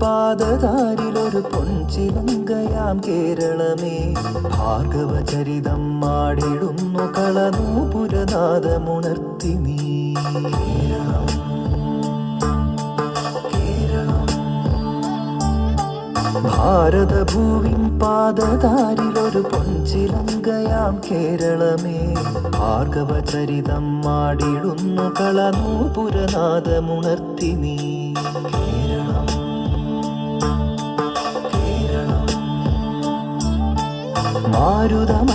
പാദതാരിലൊരു പൊൻചിലങ്കയാം കേരളമേ, ഭാർഗവചരിതം മാടിടുന്നു കളനൂപുരനാദമുണർത്തി നീ. ഭാരതഭൂവിൻ പാദതാരിലൊരു പൊൻചിലങ്കയാം കേരളമേ, ഭാർഗവചരിതം മാടിടുന്നു കളനൂപുരനാദമുണർത്തി നീ.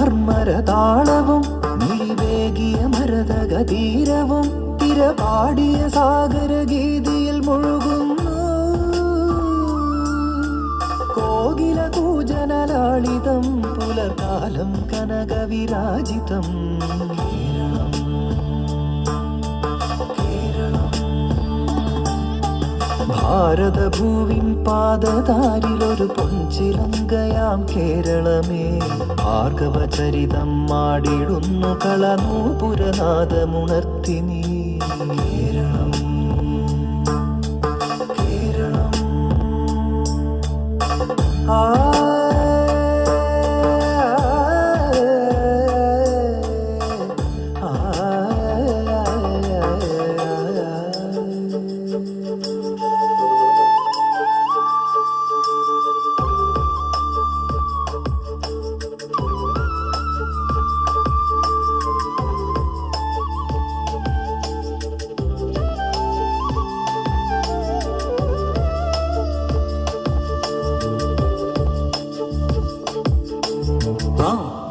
മാരുതമർമരതാളവും മിഴിവേകിയ മരതകതീരവും തിരപാടിയ സാഗരഗീതിയിൽ മുഴുകുന്നു. കോകിലകൂജനലാളിതം പുലർകാലം കനകവിരാജിതം. ഭാരതഭൂവിൻ പാദതാരിലൊരു പൊൻചിലങ്കയാം കേരളമേ, ഭാർഗവചരിതം മാടിടുന്നു കളനൂപുരനാദമുണർത്തി നീ. കേരളം കേരളം ആ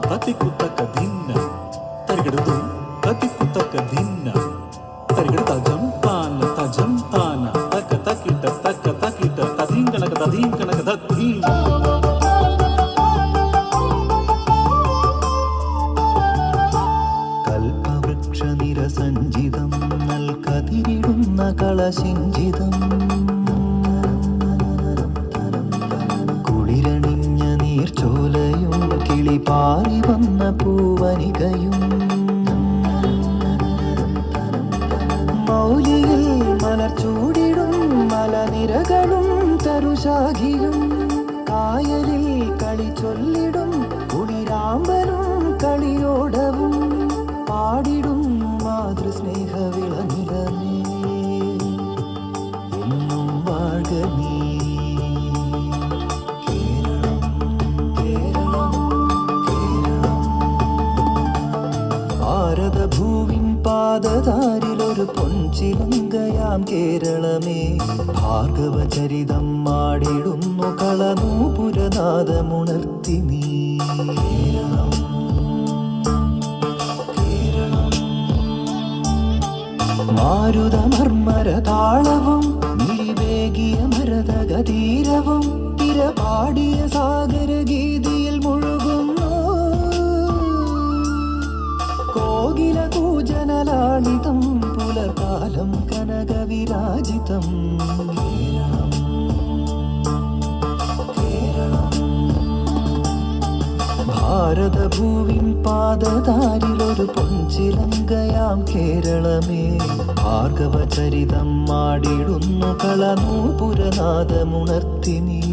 తతికుతక దిన్న తరిగడుతూ తతికుతక దిన్న తరిగడు తజంతాన తజంతాన తక తకిట తధింకనక తధింకనక తద్ధీ. കൽപവൃക്ഷനിരസഞ്ചിതം നൽകതിരിടുന്ന കളശിഞ്ചിതം. കുളിരണിഞ്ഞ നീർച്ചോലയും കിളിപാറി വന്ന പൂവനികയും മൗലിയിൽ മലർച്ചൂടിടും മലനിരകളും തരുശാഖിയും കായലിൽ കളി ചൊല്ലിടും കുളിരാമ്പലും കളിയോടവും പാടിടും മാതൃസ്നേഹവിളനിലമേ എന്നും വാഴ നീ. ഭാരതഭൂവിൻ പാദതാരിലൊരു പൊൻചിലങ്കയാം കേരളമേ, ഭാർഗവചരിതം മാടിടുന്നു കളനൂപുരനാദമുണർത്തി നീ. മാരുതമർമരതാളവും മിഴിവേകിയ മരതകതീരവും തിരപാടിയ സാഗരഗീതിയിൽ മുഴുകുന്നു. കോകിലകൂജനലാളിതം പുലർകാലം കനകവിരാജിതം. ഭാരതഭൂവിൻ പാദതാരിലൊരു പൊൻചിലങ്കയാം കേരളമേ, ഭാർഗവചരിതം മാടിടുന്നു കളനൂപുരനാദമുണർത്തി നീ.